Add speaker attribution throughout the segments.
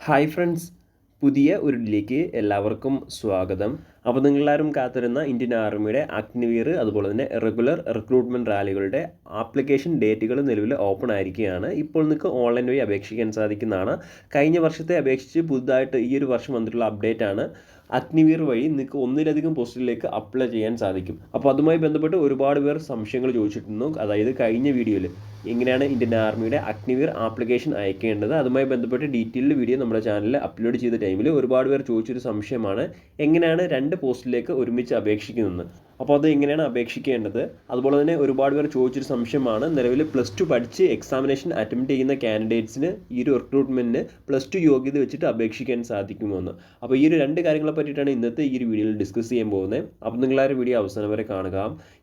Speaker 1: Hi friends, പുതിയ ഒരു ഇതിലേക്ക് എല്ലാവർക്കും സ്വാഗതം. അപ്പോൾ നിങ്ങളെല്ലാവരും കാത്തിരുന്ന ഇന്ത്യൻ ആർമിയുടെ അഗ്നിവീർ അതുപോലെ തന്നെ റെഗുലർ റിക്രൂട്ട്മെൻറ്റ് റാലികളുടെ ആപ്ലിക്കേഷൻ ഡേറ്റുകൾ നിലവിൽ ഓപ്പൺ ആയിരിക്കുകയാണ്. ഇപ്പോൾ നിങ്ങൾക്ക് ഓൺലൈൻ വഴി അപേക്ഷിക്കാൻ സാധിക്കുന്നതാണ്. കഴിഞ്ഞ വർഷത്തെ അപേക്ഷിച്ച് പുതുതായിട്ട് ഈ ഒരു വർഷം വന്നിട്ടുള്ള അപ്ഡേറ്റ് ആണ്. അഗ്നിവീർ വഴി നിങ്ങൾക്ക് ഒന്നിലധികം പോസ്റ്റിലേക്ക് അപ്ലൈ ചെയ്യാൻ സാധിക്കും. അപ്പോൾ അതുമായി ബന്ധപ്പെട്ട് ഒരുപാട് പേർ സംശയങ്ങൾ ചോദിച്ചിരുന്നു. അതായത് കഴിഞ്ഞ വീഡിയോയിൽ എങ്ങനെയാണ് ഇന്ത്യൻ ആർമിയുടെ അഗ്നിവീർ ആപ്ലിക്കേഷൻ അയക്കേണ്ടത്, അതുമായി ബന്ധപ്പെട്ട് ഡീറ്റെയിൽഡ് വീഡിയോ നമ്മുടെ ചാനലിൽ അപ്ലോഡ് ചെയ്ത ടൈമിൽ ഒരുപാട് പേർ ചോദിച്ചൊരു സംശയമാണ് എങ്ങനെയാണ് രണ്ട് പോസ്റ്റിലേക്ക് ഒരുമിച്ച് അപേക്ഷിക്കുന്നത്. അപ്പോൾ അത് എങ്ങനെയാണ് അപേക്ഷിക്കേണ്ടത്, അതുപോലെ തന്നെ ഒരുപാട് പേർ ചോദിച്ചൊരു സംശയമാണ് നിലവിൽ +2 പഠിച്ച് എക്സാമിനേഷൻ അറ്റംപ്റ്റ് ചെയ്യുന്ന കാൻഡിഡേറ്റ്സിന് ഈ ഒരു റിക്രൂട്ട്മെൻറ്റിന് +2 യോഗ്യത വെച്ചിട്ട് അപേക്ഷിക്കാൻ സാധിക്കുമോ എന്ന്. അപ്പോൾ ഈ ഒരു രണ്ട് കാര്യങ്ങളെ പറ്റിയിട്ടാണ് ഇന്നത്തെ ഈ ഒരു വീഡിയോയിൽ ഡിസ്കസ് ചെയ്യാൻ പോകുന്നത്. അപ്പോൾ നിങ്ങളാരും വീഡിയോ അവസാനം വരെ കാണുക.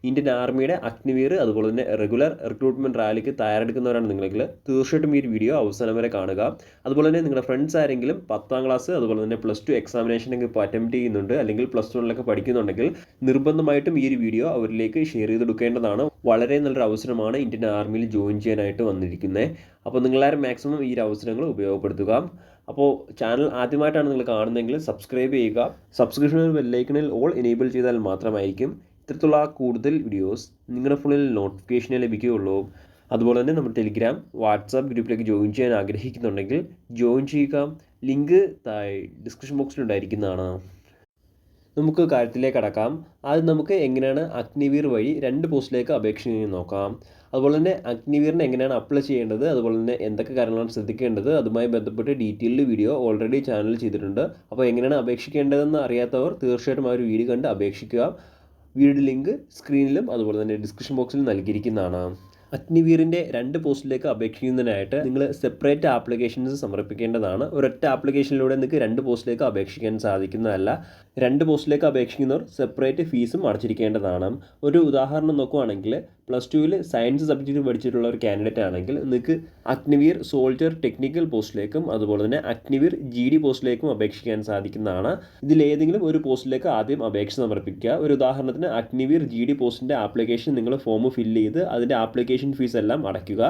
Speaker 1: ഇന്ത്യൻ ആർമിയുടെ അഗ്നിവീർ അതുപോലെ തന്നെ റെഗുലർ റിക്രൂട്ട്മെൻറ്റ് റാലിക്ക് തയ്യാറെടുക്കുന്നവരാണ് നിങ്ങളെങ്കിൽ തീർച്ചയായിട്ടും ഈ ഒരു വീഡിയോ അവസാനം വരെ കാണുക. അതുപോലെ തന്നെ നിങ്ങളുടെ ഫ്രണ്ട്സ് ആരെങ്കിലും 10ാം ക്ലാസ് അതുപോലെ തന്നെ +2 എക്സാമിനേഷനൊക്കെ ഇപ്പോൾ അറ്റംപ്റ്റ് ചെയ്യുന്നുണ്ട് അല്ലെങ്കിൽ +1 പഠിക്കുന്നുണ്ടെങ്കിൽ നിർബന്ധമായിട്ടും ഈ ഒരു വീഡിയോ അവരിലേക്ക് ഷെയർ ചെയ്തെടുക്കേണ്ടതാണ്. വളരെ നല്ലൊരു അവസരമാണ് ഇന്ത്യൻ ആർമിയിൽ ജോയിൻ ചെയ്യാനായിട്ട് വന്നിരിക്കുന്നത്. അപ്പോൾ നിങ്ങളാരും മാക്സിമം ഈ ഒരു അവസരങ്ങൾ ഉപയോഗപ്പെടുത്തുക. അപ്പോൾ ചാനൽ ആദ്യമായിട്ടാണ് നിങ്ങൾ കാണുന്നതെങ്കിൽ സബ്സ്ക്രൈബ് ചെയ്യുക. സബ്സ്ക്രിപ്ഷൻ ബെല്ലൈക്കണിൽ ഓൾ എനേബിൾ ചെയ്താൽ മാത്രമായിരിക്കും ഇത്തരത്തിലുള്ള കൂടുതൽ വീഡിയോസ് നിങ്ങളുടെ ഫോണിൽ നോട്ടിഫിക്കേഷനെ ലഭിക്കുകയുള്ളൂ. അതുപോലെ തന്നെ നമ്മുടെ ടെലിഗ്രാം വാട്സാപ്പ് ഗ്രൂപ്പിലേക്ക് ജോയിൻ ചെയ്യാൻ ആഗ്രഹിക്കുന്നുണ്ടെങ്കിൽ ജോയിൻ ചെയ്യുക. ലിങ്ക് താഴെ ഡിസ്ക്രിപ്ഷൻ ബോക്സിലുണ്ടായിരിക്കുന്നതാണ്. നമുക്ക് കാര്യത്തിലേക്ക് കടക്കാം. ആദ്യം നമുക്ക് എങ്ങനെയാണ് അഗ്നിവീർ വഴി 2 പോസ്റ്റിലേക്ക് അപേക്ഷിക്കുന്നത് നോക്കാം. അതുപോലെ തന്നെ അഗ്നിവീറിന് എങ്ങനെയാണ് അപ്ലൈ ചെയ്യേണ്ടത്, അതുപോലെ തന്നെ എന്തൊക്കെ കാര്യങ്ങളാണ് ശ്രദ്ധിക്കേണ്ടത്, അതുമായി ബന്ധപ്പെട്ട് ഡീറ്റെയിൽഡ് വീഡിയോ ഓൾറെഡി ചാനലിൽ ചെയ്തിട്ടുണ്ട്. അപ്പോൾ എങ്ങനെയാണ് അപേക്ഷിക്കേണ്ടതെന്ന് അറിയാത്തവർ തീർച്ചയായിട്ടും ആ ഒരു വീഡിയോ കണ്ട് അപേക്ഷിക്കുക. വീഡിയോ ലിങ്ക് സ്ക്രീനിലും അതുപോലെ തന്നെ ഡിസ്ക്രിപ്ഷൻ ബോക്സിലും നൽകിയിരിക്കുന്നതാണ്. അഗ്നിവീറിൻ്റെ 2 പോസ്റ്റിലേക്ക് അപേക്ഷിക്കുന്നതിനായിട്ട് നിങ്ങൾ സെപ്പറേറ്റ് ആപ്ലിക്കേഷൻസ് സമർപ്പിക്കേണ്ടതാണ്. ഒരൊറ്റ ആപ്ലിക്കേഷനിലൂടെ നിങ്ങൾക്ക് 2 പോസ്റ്റിലേക്ക് അപേക്ഷിക്കാൻ സാധിക്കുന്നതല്ല. 2 പോസ്റ്റിലേക്ക് അപേക്ഷിക്കുന്നവർ സെപ്പറേറ്റ് ഫീസും അടച്ചിരിക്കേണ്ടതാണ്. ഒരു ഉദാഹരണം നോക്കുകയാണെങ്കിൽ +2 സയൻസ് സബ്ജക്റ്റ് പഠിച്ചിട്ടുള്ള ഒരു കാൻഡിഡേറ്റ് ആണെങ്കിൽ നിങ്ങൾക്ക് അഗ്നിവീർ സോൾജർ ടെക്നിക്കൽ പോസ്റ്റിലേക്കും അതുപോലെ തന്നെ അഗ്നിവീർ GD പോസ്റ്റിലേക്കും അപേക്ഷിക്കാൻ സാധിക്കുന്നതാണ്. ഇതിലേതെങ്കിലും ഒരു പോസ്റ്റിലേക്ക് ആദ്യം അപേക്ഷ സമർപ്പിക്കുക. ഒരു ഉദാഹരണത്തിന് അഗ്നിവീർ GD പോസ്റ്റിൻ്റെ ആപ്ലിക്കേഷൻ നിങ്ങൾ ഫോം ഫില്ല് ചെയ്ത് അതിൻ്റെ ആപ്ലിക്കേഷൻ ഫീസ് എല്ലാം അടയ്ക്കുക.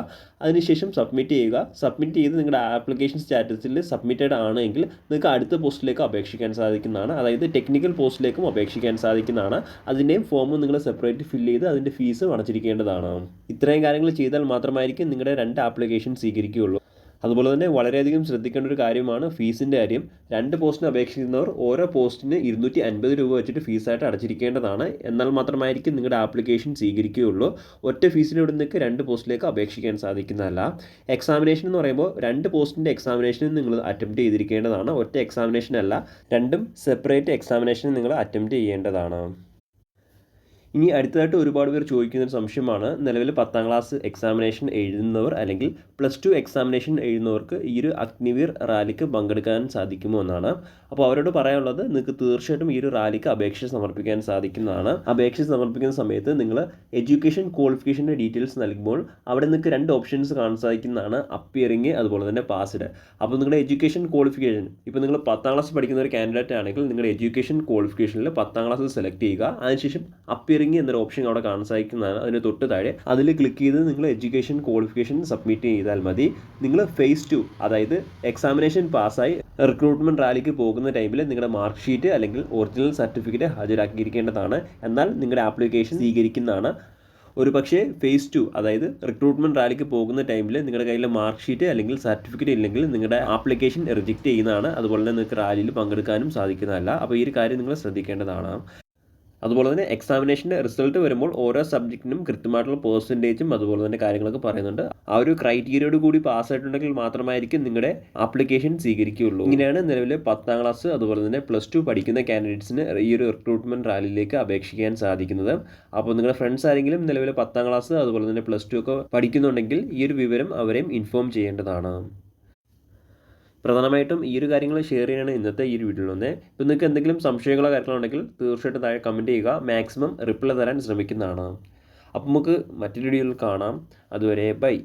Speaker 1: അതിനുശേഷം സബ്മിറ്റ് ചെയ്യുക. സബ്മിറ്റ് ചെയ്ത് നിങ്ങളുടെ ആപ്ലിക്കേഷൻ സ്റ്റാറ്റസിൽ സബ്മിറ്റഡ് ആണെങ്കിൽ നിങ്ങൾക്ക് അടുത്ത പോസ്റ്റിലേക്ക് അപേക്ഷിക്കാൻ സാധിക്കുന്നതാണ്. അതായത് ടെക്നിക്കൽ പോസ്റ്റിലേക്കും അപേക്ഷിക്കാൻ സാധിക്കുന്നതാണ്. അതിൻ്റെയും ഫോം നിങ്ങൾ സെപ്പറേറ്റ് ഫില്ല് ചെയ്ത് അതിൻ്റെ ഫീസ് അടച്ചിരിക്കേണ്ടതാണ്. ഇത്രയും കാര്യങ്ങൾ ചെയ്താൽ മാത്രമായിരിക്കും നിങ്ങളുടെ 2 ആപ്ലിക്കേഷൻ സ്വീകരിക്കുകയുള്ളൂ. അതുപോലെ തന്നെ വളരെയധികം ശ്രദ്ധിക്കേണ്ട ഒരു കാര്യമാണ് ഫീസിൻ്റെ കാര്യം. 2 പോസ്റ്റിന് അപേക്ഷിക്കുന്നവർ ഓരോ പോസ്റ്റിന് 250 രൂപ വെച്ചിട്ട് ഫീസായിട്ട് അടച്ചിരിക്കേണ്ടതാണ്. എന്നാൽ മാത്രമായിരിക്കും നിങ്ങളുടെ ആപ്ലിക്കേഷൻ സ്വീകരിക്കുകയുള്ളൂ. ഒറ്റ ഫീസിലൂടെ നിങ്ങൾക്ക് 2 പോസ്റ്റിലേക്ക് അപേക്ഷിക്കാൻ സാധിക്കുന്നതല്ല. എക്സാമിനേഷൻ എന്ന് പറയുമ്പോൾ 2 പോസ്റ്റിൻ്റെ എക്സാമിനേഷനും നിങ്ങൾ അറ്റംപ്റ്റ് ചെയ്തിരിക്കേണ്ടതാണ്. ഒറ്റ എക്സാമിനേഷൻ അല്ല, രണ്ടും സെപ്പറേറ്റ് എക്സാമിനേഷൻ നിങ്ങൾ അറ്റംപ്റ്റ് ചെയ്യേണ്ടതാണ്. ഇനി അടുത്തതായിട്ട് ഒരുപാട് പേർ ചോദിക്കുന്നൊരു സംശയമാണ് നിലവിൽ 10ാം ക്ലാസ് എക്സാമിനേഷൻ എഴുതുന്നവർ അല്ലെങ്കിൽ +2 എക്സാമിനേഷൻ എഴുതുന്നവർക്ക് ഈ ഒരു അഗ്നിവീർ റാലിക്ക് പങ്കെടുക്കാൻ സാധിക്കുമോ എന്നാണ്. അപ്പോൾ അവരോട് പറയാനുള്ളത് നിങ്ങൾക്ക് തീർച്ചയായിട്ടും ഈ ഒരു റാലിക്ക് അപേക്ഷ സമർപ്പിക്കാൻ സാധിക്കുന്നതാണ്. അപേക്ഷ സമർപ്പിക്കുന്ന സമയത്ത് നിങ്ങൾ എഡ്യൂക്കേഷൻ ക്വാളിഫിക്കേഷൻ്റെ ഡീറ്റെയിൽസ് നൽകുമ്പോൾ അവിടെ നിങ്ങൾക്ക് 2 ഓപ്ഷൻസ് കാണാൻ സാധിക്കുന്നതാണ്, അപ്പിയറിങ് അതുപോലെ തന്നെ പാസ്ഡ്. അപ്പോൾ നിങ്ങളുടെ എഡ്യൂക്കേഷൻ ക്വാളിഫിക്കേഷൻ ഇപ്പോൾ നിങ്ങൾ 10ാം ക്ലാസ് പഠിക്കുന്ന ഒരു കാൻഡിഡേറ്റ് ആണെങ്കിൽ നിങ്ങളുടെ എഡ്യൂക്കേഷൻ ക്വാളിഫിക്കേഷനിൽ 10ാം ക്ലാസ് സെലക്ട് ചെയ്യുക. അതിനുശേഷം അപ്പിയറിങ് എന്നൊരു ഓപ്ഷൻ അവിടെ കാണാൻ സാധിക്കുന്നതാണ്. അതിന് തൊട്ട് താഴെ അതിൽ ക്ലിക്ക് ചെയ്ത് നിങ്ങൾ എഡ്യൂക്കേഷൻ ക്വാളിഫിക്കേഷൻ സബ്മിറ്റ് ചെയ്താൽ മതി. നിങ്ങൾ phase 2 അതായത് എക്സാമിനേഷൻ പാസ്സായി റിക്രൂട്ട്മെൻറ്റ് റാലിക്ക് പോകുന്ന ടൈമിൽ നിങ്ങളുടെ മാർക്ക് ഷീറ്റ് അല്ലെങ്കിൽ ഒറിജിനൽ സർട്ടിഫിക്കറ്റ് ഹാജരാക്കിയിരിക്കേണ്ടതാണ്. എന്നാൽ നിങ്ങളുടെ ആപ്ലിക്കേഷൻ സ്വീകരിക്കുന്നതാണ്. ഒരു പക്ഷേ phase 2 അതായത് റിക്രൂട്ട്മെൻറ്റ് റാലിക്ക് പോകുന്ന ടൈമിൽ നിങ്ങളുടെ കയ്യിൽ മാർക്ക് ഷീറ്റ് അല്ലെങ്കിൽ സർട്ടിഫിക്കറ്റ് ഇല്ലെങ്കിൽ നിങ്ങളുടെ ആപ്ലിക്കേഷൻ റിജക്റ്റ് ചെയ്യുന്നതാണ്. അതുപോലെ തന്നെ നിങ്ങൾക്ക് റാലിയിൽ പങ്കെടുക്കാനും സാധിക്കുന്നതല്ല. അപ്പോൾ ഈ ഒരു കാര്യം നിങ്ങൾ ശ്രദ്ധിക്കേണ്ടതാണ്. അതുപോലെ തന്നെ എക്സാമിനേഷൻ്റെ റിസൾട്ട് വരുമ്പോൾ ഓരോ സബ്ജക്റ്റിനും കൃത്യമായിട്ടുള്ള പെർസെൻറ്റേജും അതുപോലെ തന്നെ കാര്യങ്ങളൊക്കെ പറയുന്നുണ്ട്. ആ ഒരു ക്രൈറ്റീരിയയോട് കൂടി പാസ്സായിട്ടുണ്ടെങ്കിൽ മാത്രമായിരിക്കും നിങ്ങളുടെ ആപ്ലിക്കേഷൻ സ്വീകരിക്കുകയുള്ളൂ. ഇങ്ങനെയാണ് നിലവിൽ 10ാം ക്ലാസ് അതുപോലെ തന്നെ +2 പഠിക്കുന്ന കാൻഡിഡേറ്റ്സിന് ഈ ഒരു റിക്രൂട്ട്മെൻറ്റ് റാലിയിലേക്ക് അപേക്ഷിക്കാൻ സാധിക്കുന്നത്. അപ്പോൾ നിങ്ങളുടെ ഫ്രണ്ട്സ് ആരെങ്കിലും നിലവിൽ 10ാം ക്ലാസ് അതുപോലെ തന്നെ +2 ഒക്കെ പഠിക്കുന്നുണ്ടെങ്കിൽ ഈ ഒരു വിവരം അവരെയും ഇൻഫോം ചെയ്യേണ്ടതാണ്. പ്രധാനമായിട്ടും ഈ ഒരു കാര്യങ്ങൾ ഷെയർ ചെയ്യാനാണ് ഇന്നത്തെ ഈ ഒരു വീഡിയോയിൽ വന്നത്. ഇപ്പോൾ നിങ്ങൾക്ക് എന്തെങ്കിലും സംശയങ്ങളോ കാര്യങ്ങളോ ഉണ്ടെങ്കിൽ തീർച്ചയായിട്ടും താഴെ കമൻറ്റ് ചെയ്യുക. മാക്സിമം റിപ്ലൈ തരാൻ ശ്രമിക്കുന്നതാണ്. അപ്പോൾ നമുക്ക് മറ്റൊരു വീഡിയോയിൽ കാണാം. അതുവരെ ബൈ.